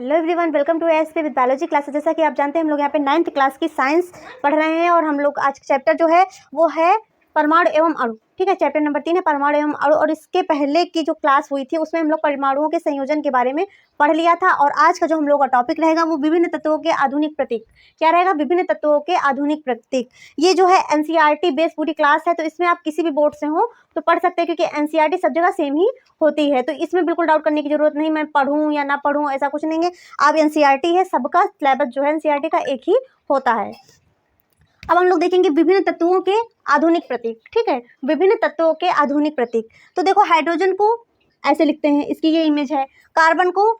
Hello everyone, welcome to ASP with biology classes. जैसा कि आप जानते हैं हम लोग यहाँ पे 9th क्लास की साइंस पढ़ रहे हैं और हम लोग आज का चैप्टर जो है वो है परमाणु एवं अणु। ठीक है, चैप्टर नंबर 3 है परमाणु एवं अणु। और इसके पहले की जो क्लास हुई थी उसमें हम लोग परमाणुओं के संयोजन के बारे में पढ़ लिया था। और आज का जो हम लोग का टॉपिक रहेगा वो विभिन्न तत्वों के आधुनिक प्रतीक। क्या रहेगा? विभिन्न तत्वों के आधुनिक प्रतीक। ये जो है एनसीईआरटी बेस्ड पूरी क्लास है, तो इसमें आप किसी भी बोर्ड से हो तो पढ़ सकते हैं, क्योंकि एनसीईआरटी सब जगह सेम ही होती है। तो इसमें बिल्कुल डाउट करने की जरूरत नहीं, मैं पढ़ूं या ना पढ़ूं ऐसा कुछ नहीं है। आप एनसीईआरटी है, सबका सिलेबस जो है एनसीईआरटी का एक ही होता है। अब हम लोग देखेंगे विभिन्न तत्वों के आधुनिक प्रतीक। ठीक है, विभिन्न तत्वों के आधुनिक प्रतीक। तो देखो, हाइड्रोजन को ऐसे लिखते हैं, इसकी ये इमेज है। कार्बन को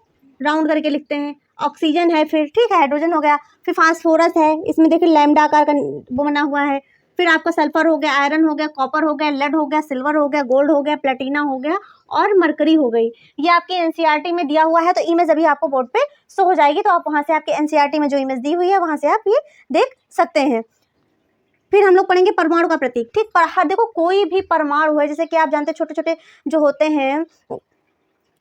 राउंड करके लिखते हैं। ऑक्सीजन है, फिर ठीक है हाइड्रोजन हो गया। फिर फास्फोरस है, इसमें देखिए लैम्डा आकार का वो बना हुआ है। फिर आपका सल्फर हो गया, आयरन हो गया, कॉपर हो गया, लेड हो गया, सिल्वर हो गया, गोल्ड हो गया, प्लेटिना हो गया और मरकरी हो गई। ये आपके एनसीईआरटी में दिया हुआ है, तो इमेज अभी आपको बोर्ड पे शो हो जाएगी, तो आप वहां से आपके एनसीईआरटी में जो इमेज दी हुई है वहां से आप ये देख सकते हैं। फिर हम लोग पढ़ेंगे परमाणु का प्रतीक। ठीक, पर हर देखो कोई भी परमाणु है, जैसे कि आप जानते हैं छोटे छोटे जो होते हैं,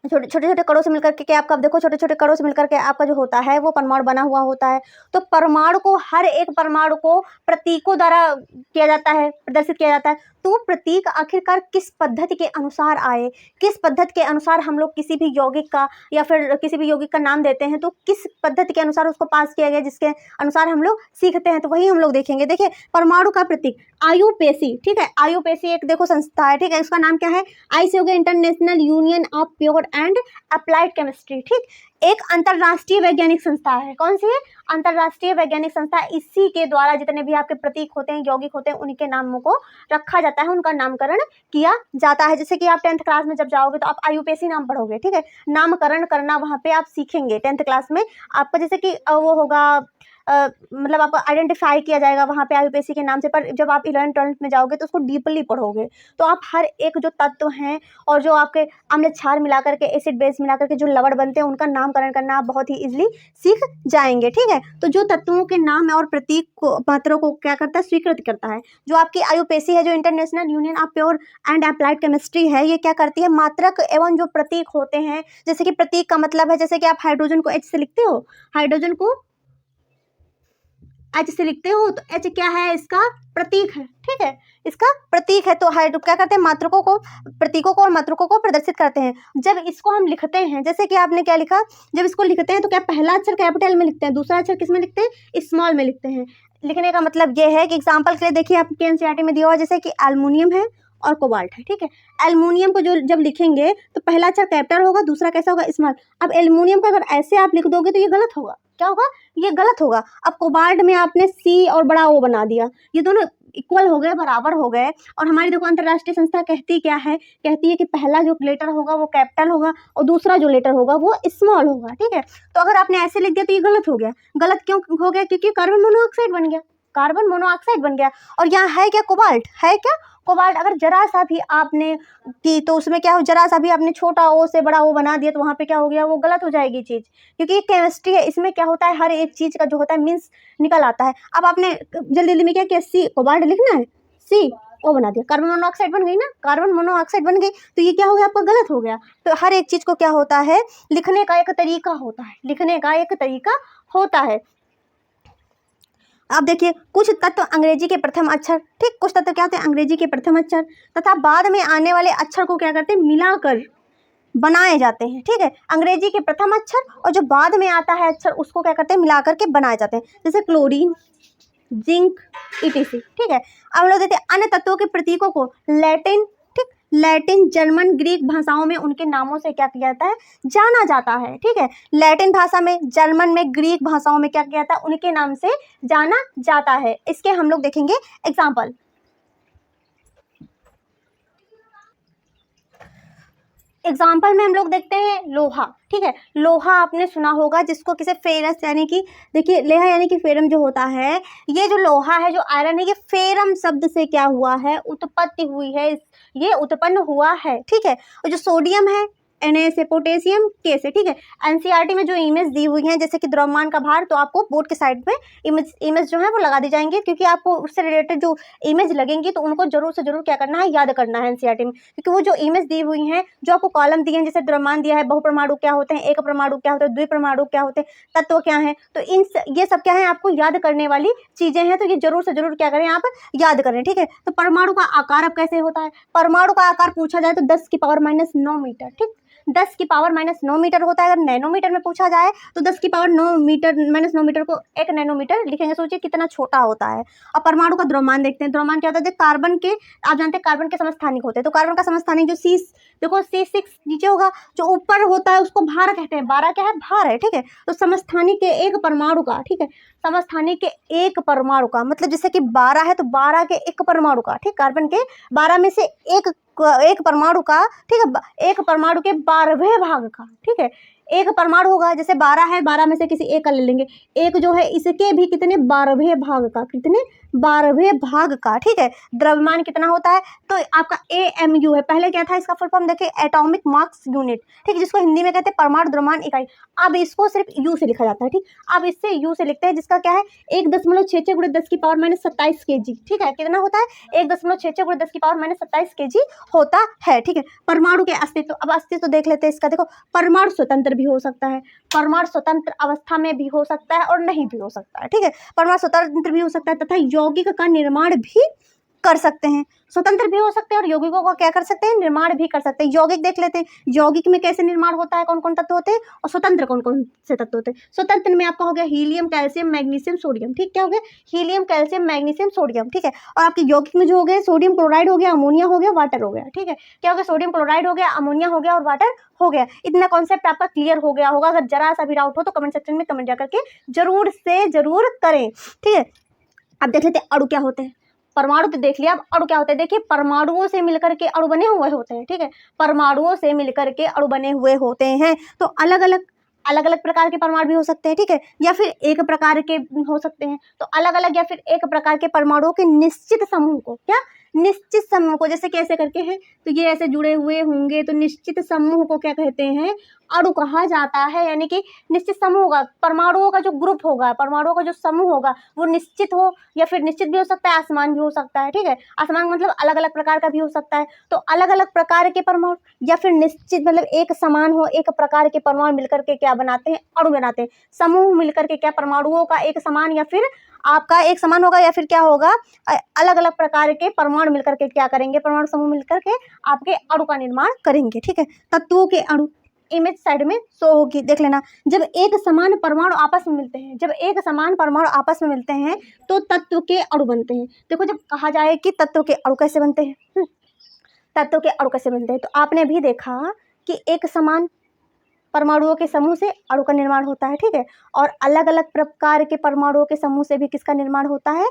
छोटे छोटे कणों से मिलकर के आपका देखो छोटे छोटे कणों से मिलकर के आपका जो होता है वो परमाणु बना हुआ होता है। तो परमाणु को, हर एक परमाणु को प्रतीकों द्वारा किया जाता है, प्रदर्शित किया जाता है। तो प्रतीक आखिरकार किस पद्धति के अनुसार आए, किस पद्धति के अनुसार हम लोग किसी भी यौगिक का या फिर किसी भी यौगिक का नाम देते हैं, तो किस पद्धति के अनुसार उसको पास किया गया जिसके अनुसार हम लोग सीखते हैं, तो वही हम लोग देखेंगे। देखिए परमाणु का प्रतीक आयुपेसी। ठीक है, आयुपेसी एक देखो संस्था है। ठीक है, इसका नाम क्या है? आई से हो गया international union of pure and applied chemistry. ठीक, एक अंतरराष्ट्रीय वैज्ञानिक संस्था है। कौन सी है? अंतरराष्ट्रीय वैज्ञानिक संस्था। इसी के द्वारा जितने भी आपके प्रतीक होते हैं, यौगिक होते हैं, उनके नामों को रखा जाता है, उनका नामकरण किया जाता है। जैसे कि आप 10th क्लास में जब जाओगे तो आप आयुपेसी नाम पढ़ोगे। ठीक है, नामकरण करना वहां पे आप सीखेंगे 10th क्लास में। आपका जैसे कि वो होगा मतलब आपको आइडेंटिफाई किया जाएगा वहाँ पे आयुपेसी के नाम से। पर जब आप 11th 12th में जाओगे तो उसको डीपली पढ़ोगे, तो आप हर एक जो तत्व हैं और जो आपके अम्ल क्षार मिलाकर के, एसिड बेस मिलाकर के जो लवण बनते हैं, उनका नामकरण करना आप बहुत ही इजीली सीख जाएंगे। ठीक है, तो जो तत्वों के नाम और प्रतीक को, मात्रों को क्या करता है? स्वीकृत करता है। जो आपकी आयुपेसी है, जो international union of pure and applied chemistry है, ये क्या करती है? मात्रक एवं जो प्रतीक होते हैं, जैसे कि प्रतीक का मतलब है, जैसे कि आप हाइड्रोजन को H से लिखते हो, हाइड्रोजन को H से लिखते हो, तो H क्या है? इसका प्रतीक है। ठीक है, इसका प्रतीक है। तो हाइड्रो क्या करते हैं? मात्रकों को, प्रतीकों को और मात्रकों को प्रदर्शित करते हैं। जब इसको हम लिखते हैं, जैसे कि आपने क्या लिखा, जब इसको लिखते हैं तो क्या पहला अक्षर कैपिटल में लिखते हैं, दूसरा अक्षर किस में लिखते हैं? स्मॉल में लिखते हैं। लिखने का मतलब ये है कि एग्जाम्पल के लिए देखिए आपके एनसीईआरटी में दिया हुआ, जैसे कि एल्युमिनियम है और कोबाल्ट है। ठीक है, एल्युमिनियम को जो जब लिखेंगे तो पहला अक्षर कैपिटल होगा, दूसरा कैसा होगा? स्मॉल। अब एल्युमिनियम को अगर ऐसे आप लिख दोगे तो ये गलत होगा। क्या होगा? ये गलत होगा। अब कोबाल्ट में आपने सी और बड़ा ओ बना दिया, ये दोनों इक्वल हो गए, बराबर हो गए। और हमारी देखो अंतरराष्ट्रीय संस्था कहती क्या है? कहती है कि पहला जो लेटर होगा वो कैपिटल होगा और दूसरा जो लेटर होगा वो स्मॉल होगा। ठीक है, तो अगर आपने ऐसे लिख दिया तो ये गलत हो गया। गलत क्यों हो गया? क्योंकि कार्बन मोनोऑक्साइड बन गया, कार्बन मोनोऑक्साइड बन गया। और यहाँ है क्या? कोबाल्ट है। क्या? कोबाल्ट। अगर जरा सा भी आपने की तो उसमें क्या हो? जरा सा भी आपने छोटा ओ से बड़ा ओ बना दिया तो वहाँ पे क्या हो गया? वो गलत हो जाएगी चीज़, क्योंकि ये केमिस्ट्री है। इसमें क्या होता है? हर एक चीज़ का जो होता है मीन्स निकल आता है। अब आपने जल्दी जल्दी में क्या किया? सी कोबाल्ट लिखना है, सी ओ बना दिया, कार्बन मोनोऑक्साइड बन गई ना, कार्बन मोनोऑक्साइड बन गई। तो ये क्या हो गया? आपका गलत हो गया। तो हर एक चीज़ को क्या होता है? लिखने का एक तरीका होता है, लिखने का एक तरीका होता है। अब देखिए कुछ तत्व अंग्रेजी के प्रथम अक्षर, ठीक, कुछ तत्व क्या होते हैं? अंग्रेजी के प्रथम अक्षर तथा बाद में आने वाले अक्षर को क्या करते हैं? मिलाकर बनाए जाते हैं। ठीक है, अंग्रेजी के प्रथम अक्षर और जो बाद में आता है अक्षर उसको क्या करते हैं? मिलाकर के बनाए जाते हैं, जैसे क्लोरीन, जिंक, ईटीसी। ठीक है, अब लोग देते हैं अन्य तत्वों के प्रतीकों को लैटिन, लैटिन, जर्मन, ग्रीक भाषाओं में उनके नामों से क्या किया जाता है? जाना जाता है। ठीक है, लैटिन भाषा में, जर्मन में, ग्रीक भाषाओं में क्या किया जाता है? उनके नाम से जाना जाता है। इसके हम लोग देखेंगे एग्जाम्पल। एग्जाम्पल में हम लोग देखते हैं लोहा। ठीक है, लोहा आपने सुना होगा, जिसको किसे फेरस यानी कि देखिए लेहा यानी कि फेरम जो होता है, ये जो लोहा है, जो आयरन है, ये फेरम शब्द से क्या हुआ है? उत्पत्ति हुई है, ये उत्पन्न हुआ है। ठीक है, और जो सोडियम है, Na से पोटेशियम, K से, ठीक है। एनसीईआरटी में जो इमेज दी हुई है जैसे कि द्रव्यमान का भार, तो आपको बोर्ड के साइड पे इमेज जो है वो लगा दी जाएंगे, क्योंकि आपको उससे रिलेटेड जो इमेज लगेंगी तो उनको जरूर से जरूर क्या करना है, याद करना है एनसीईआरटी में, क्योंकि वो जो इमेज दी हुई है, जो आपको कॉलम दिए हैं, जैसे द्रव्यमान दिया है, बहुपरमाणु क्या होते हैं, एक परमाणु क्या होते हैं, द्विपरमाणु क्या होते हैं, तत्व क्या है, तो ये सब क्या है आपको याद करने वाली चीजें हैं, तो ये जरूर से जरूर क्या करें आप याद करें, ठीक है। तो परमाणु का आकार अब कैसे होता है, परमाणु का आकार पूछा जाए तो 10⁻⁹ मीटर, ठीक, 10⁻⁹ मीटर होता है। अगर नैनोमीटर में पूछा जाए तो 10⁻⁹ मीटर को 1 नैनोमीटर लिखेंगे। सोचिए कितना छोटा होता है। अब परमाणु का द्रव्यमान देखते हैं। द्रव्यमान क्या होता है, कार्बन के, आप जानते हैं कार्बन के समस्थानिक होते हैं, तो कार्बन का समस्थानिक जो देखो C6 नीचे होगा, जो ऊपर होता है उसको भार कहते हैं। 12 क्या है, भार है, ठीक है। तो समस्थानिक के एक परमाणु का, ठीक है, समस्थानिक के एक परमाणु का मतलब जैसे कि 12 है तो 12 के एक परमाणु का, ठीक, कार्बन के 12 में से एक परमाणु का, ठीक है, एक परमाणु के 12वें भाग का, ठीक है, एक परमाणु होगा, जैसे 12 है, 12 में से किसी एक का ले लेंगे, एक जो है इसके भी कितने 12वें भाग का, कितने 12वें भाग का, ठीक है। द्रव्यमान कितना होता है, तो आपका AMU है, पहले क्या था इसका फुल फॉर्म देखिए, एटॉमिक मास यूनिट, ठीक, जिसको हिंदी में कहते हैं परमाणु द्रव्यमान इकाई। अब इसको सिर्फ U से लिखा जाता है, ठीक, अब इससे U से लिखते हैं, जिसका क्या है 1.66 × 10⁻⁻27 kg, ठीक है, कितना होता है 1.66 × 10⁻⁻27 kg होता है, ठीक है। परमाणु के अस्तित्व, अब अस्तित्व देख लेते हैं इसका। देखो, परमाणु स्वतंत्र भी हो सकता है, परमाणु स्वतंत्र अवस्था में भी हो सकता है और नहीं भी हो सकता है, ठीक है। परमाणु स्वतंत्र भी हो सकता है तथा यौगिक का निर्माण भी कर सकते हैं। स्वतंत्र भी हो सकते हैं और यौगिकों का क्या कर सकते हैं, निर्माण भी कर सकते हैं। यौगिक देख लेते हैं, यौगिक में कैसे निर्माण होता है, कौन कौन तत्व होते हैं, और स्वतंत्र कौन कौन से तत्व होते हैं। स्वतंत्र में आपका हो गया हीलियम, कैल्शियम, मैग्नीशियम, सोडियम, ठीक, क्या हो गया, हीलियम, कैल्शियम, मैग्नीशियम, सोडियम, ठीक है। और आपके यौगिक में जो हो गए, सोडियम क्लोराइड हो गया, अमोनिया हो गया, वाटर हो गया, ठीक है, क्या हो गया, सोडियम क्लोराइड हो गया, अमोनिया हो गया और वाटर हो गया। इतना कॉन्सेप्ट आपका क्लियर हो गया होगा। अगर जरा सा भी डाउट हो तो कमेंट सेक्शन में कमेंट जाकर के जरूर से जरूर करें, ठीक है। अब देख लेते हैं अणु क्या होते हैं। परमाणु तो देख लिया, अब अणु क्या होते हैं। देखिए, परमाणुओं से मिलकर के अणु बने हुए होते हैं, ठीक है, परमाणुओं से मिलकर के अणु बने हुए होते हैं। तो अलग अलग प्रकार के परमाणु भी हो सकते हैं, ठीक है, या फिर एक प्रकार के हो सकते हैं। तो अलग अलग या फिर एक प्रकार के परमाणुओं के निश्चित समूह को, क्या, निश्चित समूह को, जैसे कैसे करके हैं, तो ये ऐसे जुड़े हुए होंगे, तो निश्चित समूह को क्या कहते हैं, अणु कहा जाता है। यानी कि निश्चित समूह होगा, परमाणुओं का जो ग्रुप होगा, परमाणुओं का जो समूह होगा वो निश्चित हो या फिर निश्चित भी हो सकता है, आसमान भी हो सकता है, ठीक है, आसमान मतलब अलग अलग प्रकार का भी हो सकता है। तो अलग अलग प्रकार के परमाणु या फिर निश्चित मतलब एक समान हो, एक प्रकार के परमाणु मिलकर के क्या बनाते हैं, अणु बनाते हैं। समूह मिलकर के क्या, परमाणुओं का एक समान या फिर आपका एक समान होगा या फिर क्या होगा, अलग अलग प्रकार के परमाणु मिलकर के क्या करेंगे, परमाणु समूह मिलकर के आपके अणु का निर्माण करेंगे, ठीक है। तत्वों के अणु इमेज साइड में शो होगी, देख लेना। जब एक समान परमाणु आपस में मिलते हैं, जब एक समान परमाणु आपस में मिलते हैं तो तत्व के अणु बनते हैं। देखो, जब कहा जाए कि तत्व के अणु कैसे बनते हैं, तत्व के अणु कैसे बनते हैं, तो आपने भी देखा कि एक समान परमाणुओं के समूह से अणु का निर्माण होता है, ठीक है, और अलग अलग प्रकार के परमाणुओं के समूह से भी किसका निर्माण होता है,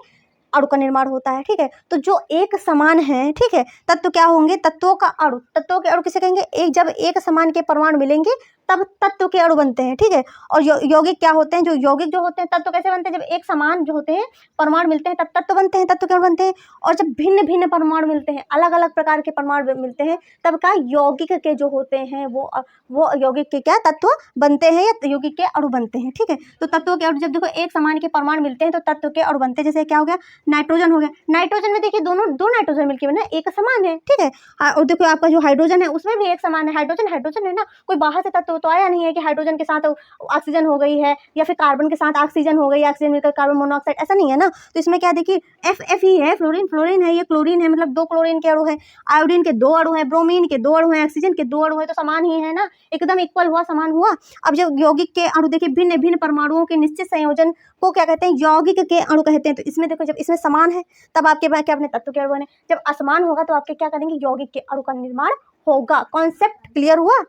अणु का निर्माण होता है, ठीक है। तो जो एक समान है, ठीक है, तत्व क्या होंगे, तत्वों का अणु, तत्वों के अणु किसे कहेंगे, एक जब एक समान के परमाणु मिलेंगे तब तत्व के अणु बनते हैं, ठीक है। और यौगिक क्या होते हैं, जो यौगिक जो होते हैं, तत्व कैसे बनते हैं, जब एक समान जो होते हैं परमाणु मिलते हैं तब तत्व बनते हैं, तत्व के अणु बनते हैं। और जब भिन्न भिन्न परमाणु मिलते हैं, अलग अलग प्रकार के परमाणु मिलते हैं, तब का यौगिक के जो होते हैं वो यौगिक के क्या तत्व बनते हैं या यौगिक के अणु बनते हैं, ठीक है। तो तत्वों के अणु, जब देखो एक समान के परमाणु मिलते हैं तो तत्व के अणु बनते हैं। जैसे क्या हो गया, नाइट्रोजन हो गया, नाइट्रोजन में देखिए दो नाइट्रोजन मिलकर बना एक समान है, ठीक है। और देखो आपका जो हाइड्रोजन है उसमें भी एक समान है, हाइड्रोजन है ना, कोई बाहर से तत्व तो आया नहीं है कि हाइड्रोजन के साथ ऑक्सीजन हो गई है या फिर कार्बन के साथ ऑक्सीजन हो गई, ऑक्सीजन मिलकर कार्बन मोनोऑक्साइड, ऐसा नहीं है ना। तो इसमें क्या देखिए FFE है, फ्लोरीन है, ये क्लोरीन है, मतलब 2 क्लोरीन के अणु है, आयोडीन के 2 अणु है, ब्रोमीन के 2 अणु है, ऑक्सीजन के 2 अणु है, तो समान ही है ना, एकदम इक्वल हुआ, समान हुआ। अब जब यौगिक के अणु देखिए भिन्न भिन्न परमाणुओं के निश्चित संयोजन को क्या कहते हैं, यौगिक के अणु कहते हैं। तो इसमें देखो, जब इसमें समान है तब आपके पास क्या अपने तत्व के अणु बने, जब असमान होगा तो आपके क्या करेंगे, यौगिक के अणु का निर्माण होगा। कॉन्सेप्ट क्लियर हुआ।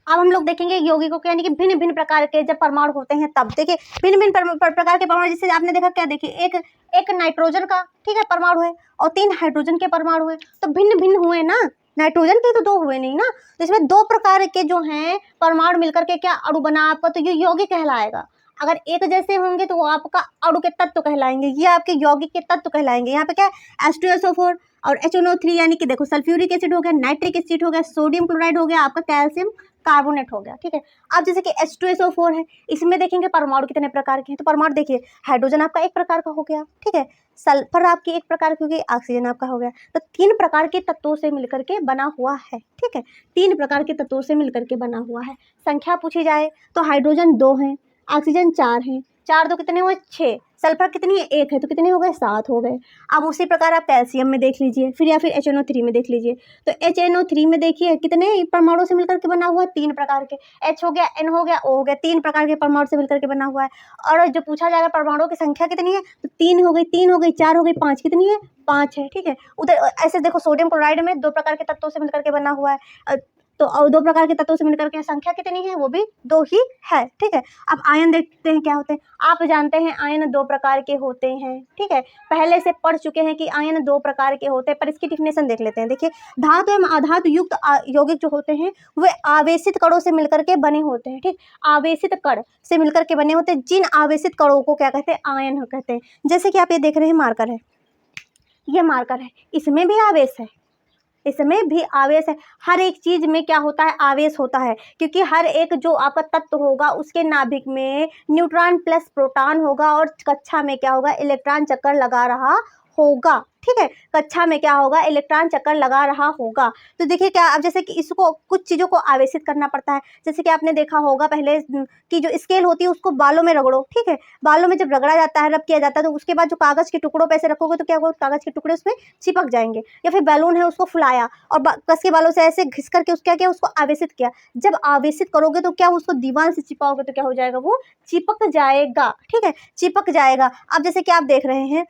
अब हम लोग देखेंगे यौगिकों के, यानी कि भिन्न भिन्न प्रकार के जब परमाणु होते हैं तब देखिए भिन्न भिन्न प्रकार के परमाणु, जैसे आपने देखा क्या, देखिए एक नाइट्रोजन का, ठीक है, परमाणु है और 3 हाइड्रोजन के परमाणु है, तो भिन्न भिन्न हुए ना, नाइट्रोजन के तो 2 हुए नहीं ना, तो इसमें 2 प्रकार के जो हैं परमाणु मिलकर के क्या अणु बना आपका, तो ये यौगिक कहलाएगा। अगर एक जैसे होंगे तो वो आपका अणु के तत्व कहलाएंगे, ये आपके यौगिक के तत्व कहलाएंगे। यहाँ पे क्या है H2SO4 और HNO3 यानी कि देखो सल्फ्यूरिक एसिड हो गया, नाइट्रिक एसिड हो गया, सोडियम क्लोराइड हो गया, आपका कैल्शियम कार्बोनेट हो गया, ठीक है। अब जैसे कि H2SO4 है, इसमें देखेंगे परमाणु कितने प्रकार के हैं, तो परमाणु देखिए हाइड्रोजन आपका एक प्रकार का हो गया, ठीक है, सल्फर आपकी एक प्रकार की हो गई, ऑक्सीजन आपका हो गया। तो 3 प्रकार के तत्वों से मिलकर के बना हुआ है, ठीक है, 3 प्रकार के तत्वों से मिलकर के बना हुआ है। संख्या पूछी जाए तो हाइड्रोजन 2 है, ऑक्सीजन 4 है, 4 2 कितने हुए 6, सल्फर कितनी है 1 है, तो कितने हो गए 7 हो गए। अब उसी प्रकार आप कैल्शियम में देख लीजिए, फिर या फिर HNO3 में देख लीजिए। तो HNO3 में देखिए कितने परमाणु से मिलकर के बना हुआ है, 3 प्रकार के, H हो गया, N हो गया, O हो गया, 3 प्रकार के परमाणु से मिलकर के बना हुआ है। और जो पूछा जाएगा परमाणुओं की संख्या कितनी है, तो 3 हो गई, 3 हो गई, 4 हो गई, 5 कितनी है 5 है, ठीक है। उधर ऐसे देखो सोडियम क्लोराइड में 2 प्रकार के तत्वों से मिलकर के बना हुआ है, तो 2 प्रकार के तत्वों से मिलकर के संख्या कितनी है, वो भी 2 ही है, ठीक है। अब आयन देखते हैं क्या होते हैं। आप जानते हैं आयन 2 प्रकार के होते हैं, ठीक है, पहले से पढ़ चुके हैं कि आयन 2 प्रकार के होते हैं, पर इसकी डिफिनेशन देख लेते हैं। देखिए धातु एवं अधातु युक्त यौगिक जो होते हैं वे आवेशित कणों से मिलकर के बने होते हैं, ठीक, आवेशित कण से मिलकर के बने होते हैं। जिन आवेशित कणों को क्या कहते हैं, आयन कहते हैं। जैसे कि आप ये देख रहे हैं मार्कर है, ये मार्कर है, इसमें भी आवेश है, इसमें भी आवेश है। हर एक चीज में क्या होता है, आवेश होता है, क्योंकि हर एक जो आपका तत्व होगा उसके नाभिक में न्यूट्रॉन प्लस प्रोटॉन होगा और कक्षा में क्या होगा, इलेक्ट्रॉन चक्कर लगा रहा होगा, ठीक है, कक्षा में क्या होगा, इलेक्ट्रॉन चक्कर लगा रहा होगा। तो देखिए क्या, अब जैसे कि इसको कुछ चीज़ों को आवेशित करना पड़ता है। जैसे कि आपने देखा होगा पहले कि जो स्केल होती है उसको बालों में रगड़ो, ठीक है, बालों में जब रगड़ा जाता है, रब किया जाता है, तो उसके बाद जो कागज़ के टुकड़ों पे ऐसे रखोगे तो क्या होगा, कागज़ के टुकड़े उसमें चिपक जाएंगे। या फिर बैलून है उसको फुलाया और कस के बालों से ऐसे घिस करके उसका क्या, उसको आवेशित किया। जब आवेशित करोगे तो क्या उसको दीवार से चिपकाओगे तो क्या हो जाएगा, वो चिपक जाएगा, ठीक है, चिपक जाएगा। अब जैसे कि आप देख रहे हैं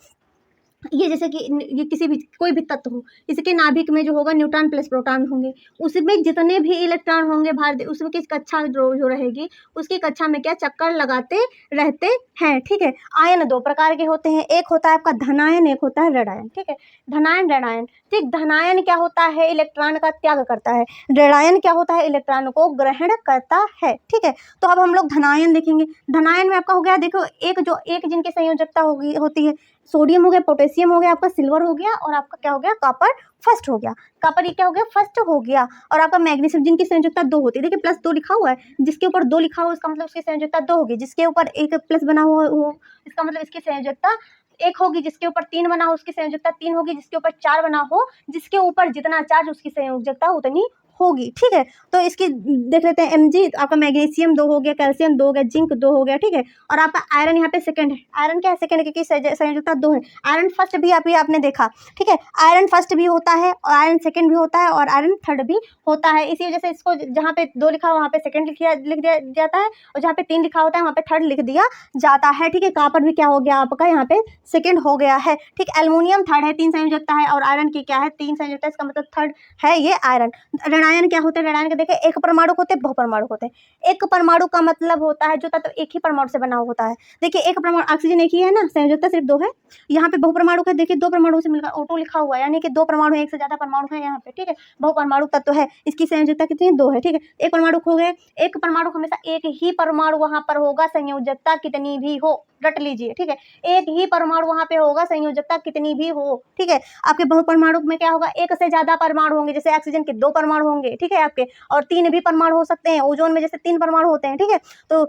ये जैसे कि ये किसी भी कोई भी तत्व हो, इसके नाभिक में जो होगा न्यूट्रॉन प्लस प्रोटॉन होंगे, उसमें जितने भी इलेक्ट्रॉन होंगे बाहर, उसमें की कक्षा जो रहेगी उसकी कक्षा में क्या चक्कर लगाते रहते हैं, ठीक है। आयन 2 प्रकार के होते हैं, एक होता है आपका धनायन, एक होता है ऋणायन, ठीक है, धनायन ऋणायन, ठीक। धनायन क्या होता है, इलेक्ट्रॉन का त्याग करता है, ऋणायन क्या होता है, इलेक्ट्रॉन को ग्रहण करता है, ठीक है। तो अब हम लोग धनायन देखेंगे। धनायन में आपका हो गया, देखो एक जिनकी संयोजकता होती है, सोडियम हो गया, पोटेशियम हो गया, आपका सिल्वर हो गया, और आपका क्या हो गया, कॉपर फर्स्ट हो गया, कॉपर ये क्या हो गया, फर्स्ट हो गया। और आपका मैग्नीशियम जिनकी संयोजकता 2 होती है, देखिए +2 लिखा हुआ है, जिसके ऊपर 2 लिखा हुआ इसका मतलब उसकी संयोजकता 2 होगी, जिसके ऊपर एक प्लस बना हुआ हो इसका मतलब इसकी संयोजकता 1 होगी, जिसके ऊपर 3 बना हो उसकी संयोजकता 3 होगी, जिसके ऊपर 4 बना हो, जिसके ऊपर जितना चार्ज उसकी संयोजकता उतनी होगी, ठीक है। तो इसकी देख लेते हैं Mg, आपका मैग्नीशियम 2 हो गया, कैल्शियम 2 हो गया, जिंक 2 हो गया, ठीक है। और आपका आयरन यहाँ पे सेकंड है, आयरन क्या है सेकंड, क्योंकि संयोजकता 2 है। आयरन फर्स्ट भी आपने देखा, ठीक है, आयरन फर्स्ट भी होता है और आयरन सेकंड भी होता है और आयरन थर्ड भी होता है। इसी वजह से इसको जहाँ पे 2 लिखा हो वहाँ पे सेकंड लिख दिया जाता है, और जहाँ पे 3 लिखा होता है वहाँ पे थर्ड लिख दिया जाता है, ठीक है। कॉपर भी क्या हो गया आपका यहाँ पे सेकंड हो गया है, ठीक। एल्युमिनियम थर्ड है, 3 संयोजकता है, और आयरन की क्या है 3 संयोजकता, इसका मतलब थर्ड है ये आयरन। ऋणायन क्या होते हैं, ऋणायन के देखिए एक परमाणु होते हैं, बहुपरमाणु होते हैं। एक परमाणु का मतलब होता है जो तत्व एक ही परमाणु से बना होता है। देखिए एक परमाणु, ऑक्सीजन एक ही है ना, संयोजकता सिर्फ 2 है। यहाँ पे बहुपरमाणु का देखिए 2 परमाणु से मिलकर O2 लिखा हुआ है, यानी कि 2 परमाणु है, एक से ज्यादा परमाणु है यहाँ पे, ठीक है। बहुपरमाणु तत्व है, इसकी संयोजकता कितनी है 2 है, ठीक है। एक परमाणु खो गए, एक परमाणु हमेशा एक ही परमाणु वहां पर होगा, संयोजकता कितनी भी हो, रट लीजिए, ठीक है, एक ही परमाणु वहां पे होगा, संयोजकता कितनी भी हो, ठीक है। आपके बहुपरमाणु में क्या होगा, एक से ज्यादा परमाणु होंगे, जैसे ऑक्सीजन के 2 परमाणु होंगे, ठीक है आपके, और 3 भी परमाणु हो सकते हैं। ओजोन में जैसे 3 परमाणु होते हैं, ठीक है। तो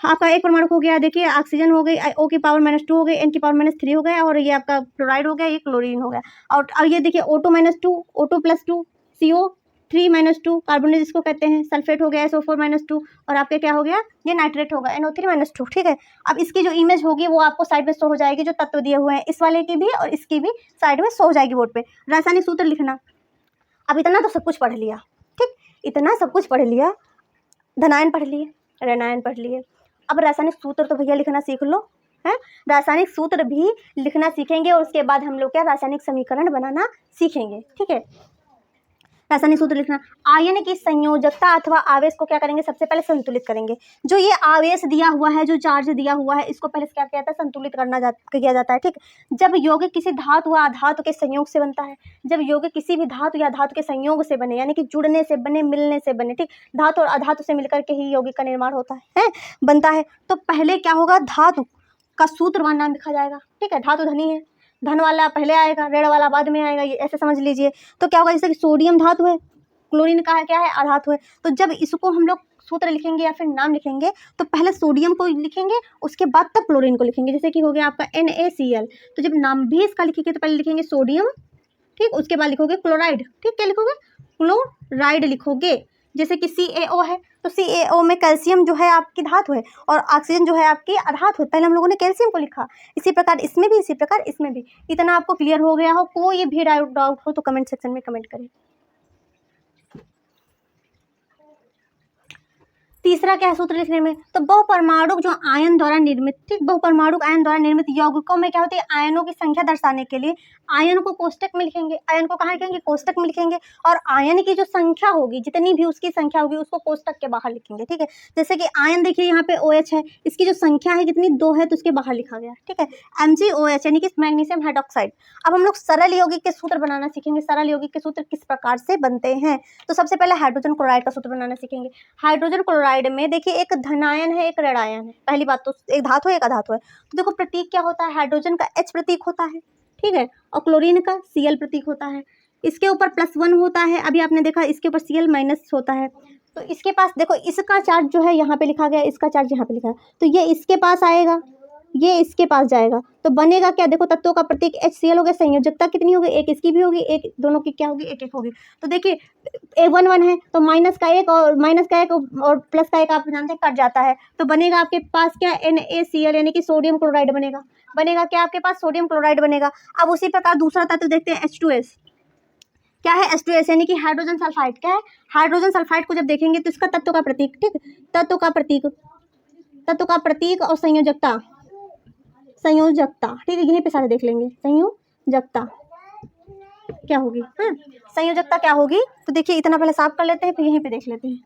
आपका एक परमाणु हो गया, देखिए ऑक्सीजन हो गई, O की पावर -2 हो गई, N की पावर -3 हो गया, और ये आपका क्लोराइड हो गया, ये क्लोरीन हो गया। और ये देखिए O2 -2, O2 +2, CO3 -2, कार्बन जिसको कहते हैं, सल्फेट हो गया SO4 -2, और आपके क्या हो गया, ये नाइट्रेट होगा NO3 -2, ठीक है। अब इसकी जो इमेज होगी वो आपको साइड में शो हो जाएगी, जो तत्व दिए हुए हैं इस वाले की भी और इसकी भी साइड में शो हो जाएगी बोर्ड पे। रासायनिक सूत्र लिखना, अब इतना तो सब कुछ पढ़ लिया, ठीक, इतना सब कुछ पढ़ लिया, धनायन पढ़ लिए, ऋणायन पढ़ लिए, अब रासायनिक सूत्र तो भैया लिखना सीख लो, है, रासायनिक सूत्र भी लिखना सीखेंगे, और उसके बाद हम लोग क्या रासायनिक समीकरण बनाना सीखेंगे, ठीक है। रासायनिक सूत्र लिखना। आयन की संयोजकता अथवा आवेश को क्या करेंगे, सबसे पहले संतुलित करेंगे। जो ये आवेश दिया हुआ है, जो चार्ज दिया हुआ है, इसको पहले क्या किया जाता है, संतुलित किया जाता है। ठीक, जब यौगिक किसी धातु या अधातु के संयोग से बनता है, जब यौगिक किसी भी धातु या धातु के संयोग से बने, यानी कि जुड़ने से बने, मिलने से बने, ठीक, धातु और अधातु से मिलकर के ही यौगिक का निर्माण होता है, बनता है। तो पहले क्या होगा, धातु का सूत्रवान नाम लिखा जाएगा। ठीक है, धातु धनी है, धन वाला पहले आएगा, ऋण वाला बाद में आएगा, ये ऐसे समझ लीजिए। तो क्या होगा, जैसे कि सोडियम धातु है, क्लोरीन का है क्या है, अधातु है। तो जब इसको हम लोग सूत्र लिखेंगे या फिर नाम लिखेंगे तो पहले सोडियम को लिखेंगे, उसके बाद तक क्लोरीन को लिखेंगे। जैसे कि हो गया आपका NaCl, तो जब नाम भी इसका लिखेंगे तो पहले लिखेंगे सोडियम, ठीक, उसके बाद लिखोगे क्लोराइड। ठीक, क्या लिखोगे, क्लोराइड लिखोगे। जैसे कि CaO है, तो CaO में कैल्शियम जो है आपकी धातु है और ऑक्सीजन जो है आपकी अधातु है। पहले हम लोगों ने कैल्शियम को लिखा, इसी प्रकार इसमें भी, इसी प्रकार इसमें भी। इतना आपको क्लियर हो गया हो, कोई भी डाउट हो तो कमेंट सेक्शन में कमेंट करें। तीसरा क्या है सूत्र लिखने में, तो बहुपरमाणुक जो आयन द्वारा निर्मित, ठीक, बहुपरमाणुक आयन द्वारा निर्मित यौगिकों में क्या होती है, आयनों की संख्या दर्शाने के लिए आयन को कोष्टक में लिखेंगे। आयन को कहाँ लिखेंगे, कोष्टक में लिखेंगे। और आयन की जो संख्या होगी, जितनी भी उसकी संख्या होगी, उसको कोष्टक के बाहर लिखेंगे। ठीक है, जैसे कि आयन देखिए यहाँ पे OH है, इसकी जो संख्या है कितनी, 2 है, तो उसके बाहर लिखा गया। ठीक है, MgOH यानी कि मैग्नीशियम हाइड्रोक्साइड। अब हम लोग सरल यौगिक के सूत्र बनाना सीखेंगे। सरल यौगिक के सूत्र किस प्रकार से बनते हैं, तो सबसे पहले हाइड्रोजन क्लोराइड का सूत्र बनाना सीखेंगे। हाइड्रोजन क्लोराइड में देखिए एक धनायन है, एक ऋणायन है। पहली बात तो एक धातु है, एक अधातु है। तो देखो प्रतीक क्या होता है, हाइड्रोजन का H प्रतीक होता है, ठीक है, और क्लोरीन का Cl प्रतीक होता है। इसके ऊपर +1 होता है, अभी आपने देखा इसके ऊपर Cl- होता है। तो इसके पास देखो, इसका चार्ज जो है यहाँ पे लिखा गया, इसका चार्ज यहाँ पे लिखा है, तो ये इसके पास आएगा, ये इसके पास जाएगा, तो बनेगा क्या, देखो तत्वों का प्रतीक HCl हो गया। संयोजकता कितनी होगी, एक इसकी भी होगी, एक दोनों की क्या होगी, एक एक होगी। तो देखिए 1 है, तो माइनस का एक और प्लस का एक आप जानते हैं कट जाता है, तो बनेगा आपके पास क्या, NaCl यानी कि सोडियम क्लोराइड बनेगा। बनेगा क्या, आपके पास सोडियम क्लोराइड बनेगा। अब उसी प्रकार दूसरा तत्व देखते हैं, H2S। क्या है, H2S यानी कि हाइड्रोजन सल्फाइड। क्या है, हाइड्रोजन सल्फाइड को जब देखेंगे तो इसका तत्व का प्रतीक, ठीक, तत्व का प्रतीक और संयोजकता, ठीक है, यहीं पे सारे देख लेंगे। संयोजकता क्या होगी, हाँ, संयोजकता क्या होगी, तो देखिए इतना पहले साफ कर लेते हैं, फिर यहीं पे देख लेते हैं,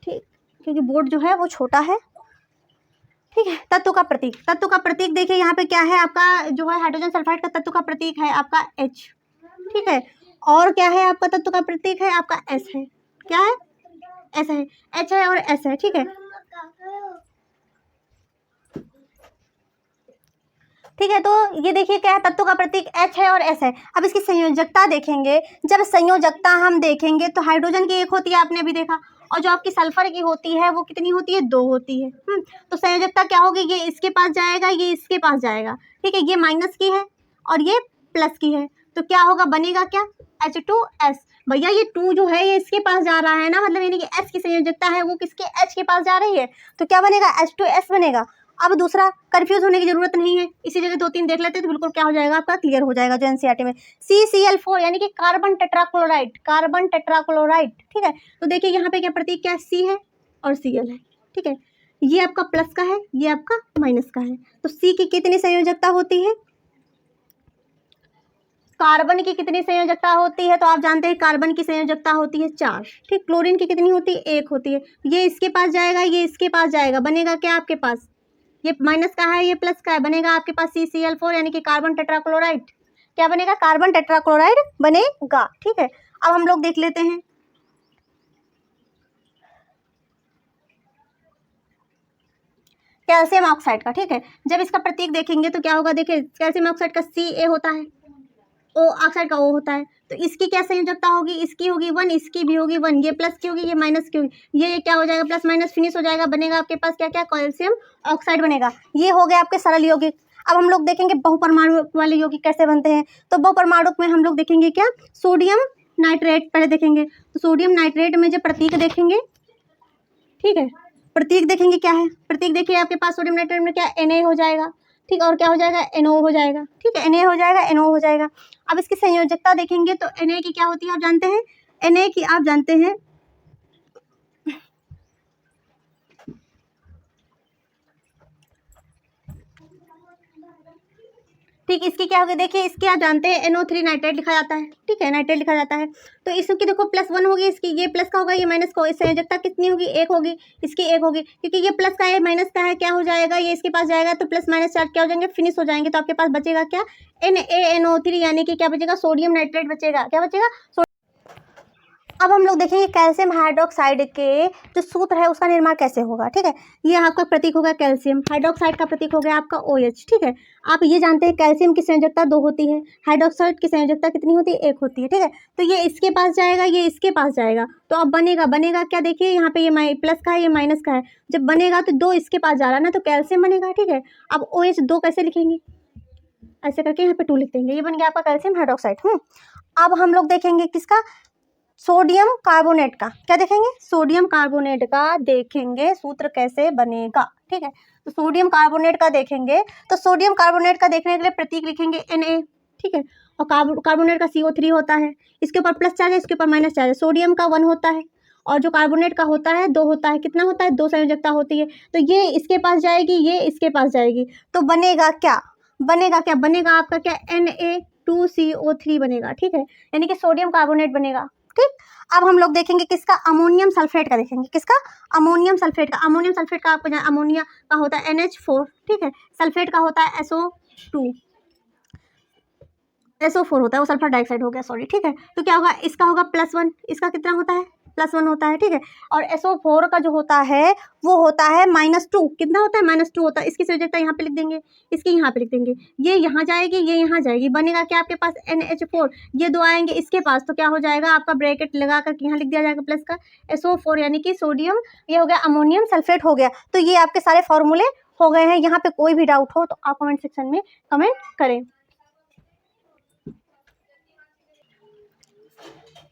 ठीक, क्योंकि बोर्ड जो है वो छोटा है। ठीक है, तत्व का प्रतीक देखिए यहाँ पे क्या है, आपका जो है हाइड्रोजन सल्फाइड का तत्व का प्रतीक है आपका H। ठीक है, और क्या है आपका तत्व का प्रतीक है आपका S है। क्या है, S है, H है और S है। ठीक है, ठीक है, तो ये देखिए क्या है, तत्व का प्रतीक H है और S है। अब इसकी संयोजकता देखेंगे, जब संयोजकता हम देखेंगे तो हाइड्रोजन की एक होती है, आपने अभी देखा, और जो आपकी सल्फर की होती है वो कितनी होती है, 2 होती है। तो संयोजकता क्या होगी, ये इसके पास जाएगा, ये इसके पास जाएगा। ठीक है, ये माइनस की है और ये प्लस की है, तो क्या होगा, बनेगा क्या, H2S। भैया ये 2 जो है ये इसके पास जा रहा है ना, मतलब यानी कि S की संयोजकता है वो किसके, H के पास जा रही है, तो क्या बनेगा, H2S बनेगा। अब दूसरा, कंफ्यूज होने की जरूरत नहीं है, इसी जगह 2-3 देख लेते हैं तो बिल्कुल क्या हो जाएगा, आपका क्लियर हो जाएगा जो NCERT में। CCl4 यानी कि कार्बन टेट्राक्लोराइड। ठीक है, तो देखिए यहाँ पे क्या प्रतीक, क्या है, C है और Cl है। ठीक है, ये आपका प्लस का है, ये आपका माइनस का है। तो C की कितनी संयोजकता होती है, कार्बन की कितनी संयोजकता होती है, तो आप जानते हैं कार्बन की संयोजकता होती है 4। ठीक, क्लोरीन की कितनी होती है, 1 होती है। ये इसके पास जाएगा, ये इसके पास जाएगा, बनेगा क्या आपके पास, ये माइनस का है, ये प्लस का है, बनेगा आपके पास CCl4 यानी कि कार्बन टेट्राक्लोराइड। क्या बनेगा, कार्बन टेट्राक्लोराइड बनेगा। ठीक है, अब हम लोग देख लेते हैं, कैल्शियम ऑक्साइड का। ठीक है, जब इसका प्रतीक देखेंगे तो क्या होगा, देखिए कैल्शियम ऑक्साइड का Ca होता है, O ऑक्साइड का O होता है, तो इसकी क्या संयोजकता होगी, इसकी होगी 1, इसकी भी होगी 1, ये प्लस की होगी, ये माइनस की होगी, ये क्या हो जाएगा, प्लस माइनस फिनिश हो जाएगा, बनेगा आपके पास क्या क्या, कैल्शियम ऑक्साइड बनेगा। ये हो गया आपके सरल यौगिक। अब हम लोग देखेंगे बहुपरमाणु वाले यौगिक कैसे बनते हैं, तो बहुपरमाणु में हम लोग देखेंगे क्या, सोडियम नाइट्रेट पहले देखेंगे। तो सोडियम नाइट्रेट में जब प्रतीक देखेंगे, ठीक है, प्रतीक देखेंगे क्या है, प्रतीक देखिए आपके पास सोडियम नाइट्रेट में क्या, Na हो जाएगा। ठीक, और क्या हो जाएगा, NO हो जाएगा। ठीक है, Na हो जाएगा, NO हो जाएगा। अब इसकी संयोजकता देखेंगे तो Na की क्या होती है, आप जानते हैं, Na की आप जानते हैं, ठीक, इसकी क्या होगी, देखिए इसकी आप जानते हैं NO3 नाइट्रेट लिखा जाता है, ठीक है, नाइट्रेट लिखा जाता है। तो इसकी देखो +1 होगी, इसकी ये प्लस का होगा, ये माइनस का, इससे संयोजकता कितनी होगी, 1 होगी, इसकी 1 होगी, क्योंकि ये प्लस का है माइनस का है, क्या हो जाएगा, ये इसके पास जाएगा तो प्लस माइनस चार्ज क्या हो जाएंगे, फिनिश हो जाएंगे। तो आपके पास बचेगा क्या, NaNO3, यानी कि क्या बचेगा, सोडियम नाइट्रेट बचेगा, क्या बचेगा। अब हम लोग देखेंगे कैल्शियम हाइड्रोक्साइड के जो सूत्र है उसका निर्माण कैसे होगा, ठीक है। ये आपका प्रतीक होगा कैल्शियम, हाइड्रोक्साइड का प्रतीक हो गया आपका OH, ठीक है। आप ये जानते हैं कैल्शियम की संयोजकता 2 होती है, हाइड्रोक्साइड की संयोजकता कितनी होती है, 1 होती है, ठीक है। तो ये इसके पास जाएगा, ये इसके पास जाएगा, तो अब बनेगा क्या, देखिए यहाँ पे ये प्लस का है, ये माइनस का है, जब बनेगा तो 2 इसके पास जा रहा है ना, तो कैल्शियम बनेगा, ठीक है। अब OH 2 कैसे लिखेंगे, ऐसे करके यहाँ पे 2 लिख देंगे, ये बन गया आपका कैल्शियम हाइड्रोक्साइड। अब हम लोग देखेंगे किसका, सोडियम कार्बोनेट का, क्या देखेंगे, सोडियम कार्बोनेट का देखेंगे सूत्र कैसे बनेगा, ठीक है। तो सोडियम कार्बोनेट का देखेंगे, तो सोडियम कार्बोनेट का देखने के लिए प्रतीक लिखेंगे Na, ठीक है। और कार्बोनेट का CO3 होता है, इसके ऊपर प्लस चार्ज है, इसके ऊपर माइनस चार्ज है। सोडियम का 1 होता है और जो कार्बोनेट का होता है 2 होता है, कितना होता है, 2 संयोजकता होती है। तो ये इसके पास जाएगी, ये इसके पास जाएगी, तो बनेगा क्या, बनेगा आपका क्या, Na2CO3 बनेगा, ठीक है, यानी कि सोडियम कार्बोनेट बनेगा, ठीक। अब हम लोग देखेंगे किसका, अमोनियम सल्फेट का देखेंगे, किसका, अमोनियम सल्फेट का। अमोनियम सल्फेट का आपको अमोनिया का होता है NH4, ठीक है, सल्फेट का होता है SO2, SO4 होता है, वो सल्फर डाइऑक्साइड हो गया, सॉरी, ठीक है। तो क्या होगा, इसका होगा +1, इसका कितना होता है, +1 होता है, ठीक है। और SO4 का जो होता है वो होता है -2, कितना होता है, -2 होता है। इसकी संयोजकता यहाँ पे लिख देंगे, इसकी यहाँ पे लिख देंगे, ये यहाँ जाएगी, ये यहाँ जाएगी, बनेगा क्या आपके पास, NH4, ये 2 आएंगे इसके पास, तो क्या हो जाएगा आपका, ब्रैकेट लगा कर यहाँ लिख दिया जाएगा प्लस का, SO4 यानी कि सोडियम, ये हो गया अमोनियम सल्फेट हो गया। तो ये आपके सारे फॉर्मूले हो गए हैं। यहाँ पे कोई भी डाउट हो तो आप कमेंट सेक्शन में कमेंट करें।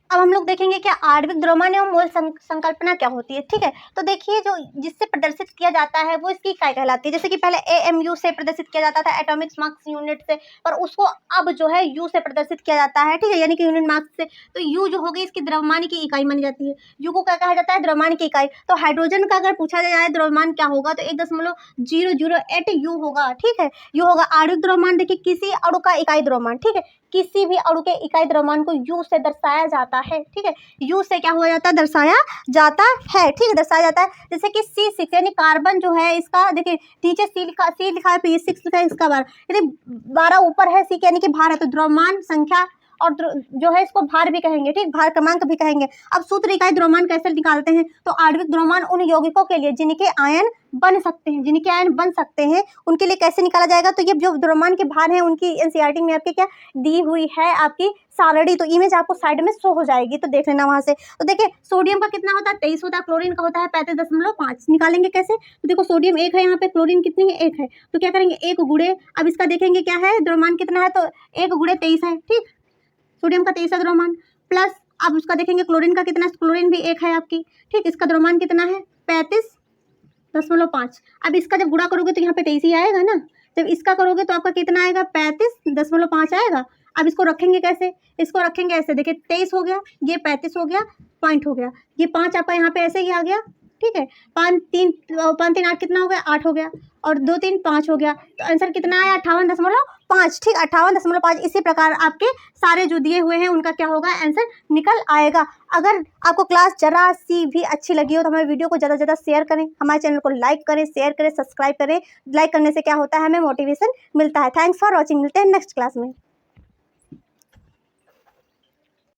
अब हम लोग देखेंगे कि आणविक द्रव्यमान एवं मोल संकल्पना क्या होती है, ठीक है। तो देखिए जो जिससे प्रदर्शित किया जाता है वो इसकी इकाई कहलाती है। जैसे कि पहले AMU से प्रदर्शित किया जाता था, एटॉमिक मास यूनिट से, पर उसको अब जो है U से प्रदर्शित किया जाता है, ठीक है, यानी कि यूनिट मास से। तो U जो होगी इसकी द्रव्यमान की इकाई मानी जाती है। U को क्या कहा जाता है, द्रव्यमान की इकाई। तो हाइड्रोजन का अगर पूछा जाए द्रव्यमान क्या होगा तो 1.008 U होगा, ठीक है। U होगा आणविक द्रव्यमान। देखिए किसी अणु का इकाई द्रव्यमान, ठीक है, किसी भी अणु के इकाई द्रव्यमान को U से दर्शाया जाता है, ठीक है। U से क्या हो जाता है, दर्शाया जाता है, ठीक है, दर्शाया जाता है। जैसे कि C6 यानी कार्बन जो है इसका, देखिए नीचे C लिखा है, फिर 6 लिखा है, इसका 12, यानी 12 ऊपर है, C यानी कि भार है, तो द्रव्यमान संख्या और जो है इसको भार भी कहेंगे, ठीक, भार क्रमांक भी कहेंगे। अब सूत्र इकाई द्रव्यमान कैसे निकालते हैं, तो आणविक द्रव्यमान उन यौगिकों के लिए जिनके आयन बन सकते हैं, उनके लिए कैसे निकाला जाएगा। तो ये जो द्रव्यमान के भार हैं उनकी NCERT में आपके क्या दी हुई है, आपकी सारणी, तो इमेज आपको साइड में शो हो जाएगी, तो देख लेना वहां से। तो देखिए सोडियम का कितना होता है, 23 होता है, क्लोरीन का होता है 35.5। निकालेंगे कैसे, तो देखो सोडियम 1 है, यहाँ पे क्लोरीन कितनी है, 1 है, तो क्या करेंगे 1 गुणे, अब इसका देखेंगे क्या है द्रव्यमान कितना है, तो 1 गुणे 23 है, ठीक, सोडियम का 23 है द्रव्यमान, प्लस अब उसका देखेंगे क्लोरीन का कितना है, क्लोरीन भी 1 है आपकी, ठीक, इसका द्रव्यमान कितना है 35.5। अब इसका जब गुणा करोगे तो यहाँ पे 23 ही आएगा ना, जब इसका करोगे तो आपका कितना आएगा 35.5 आएगा। अब इसको रखेंगे कैसे, इसको रखेंगे ऐसे, देखिए 23 हो गया, ये 35 हो गया, पॉइंट हो गया, ये 5 आपका यहाँ पे ऐसे ही आ गया, ठीक है, 5 3 8 कितना हो गया, 8 हो गया, और 2 3 5 हो गया, तो आंसर कितना आया 58.5, ठीक, 58.5। इसी प्रकार आपके सारे जो दिए हुए हैं उनका क्या होगा, आंसर निकल आएगा। अगर आपको क्लास जरा सी भी अच्छी लगी हो तो हमारे वीडियो को ज़्यादा से ज़्यादा शेयर करें, हमारे चैनल को लाइक करें, शेयर करें, सब्सक्राइब करें। लाइक करने से क्या होता है, हमें मोटिवेशन मिलता है। थैंक्स फॉर वॉचिंग, मिलते हैं नेक्स्ट क्लास में।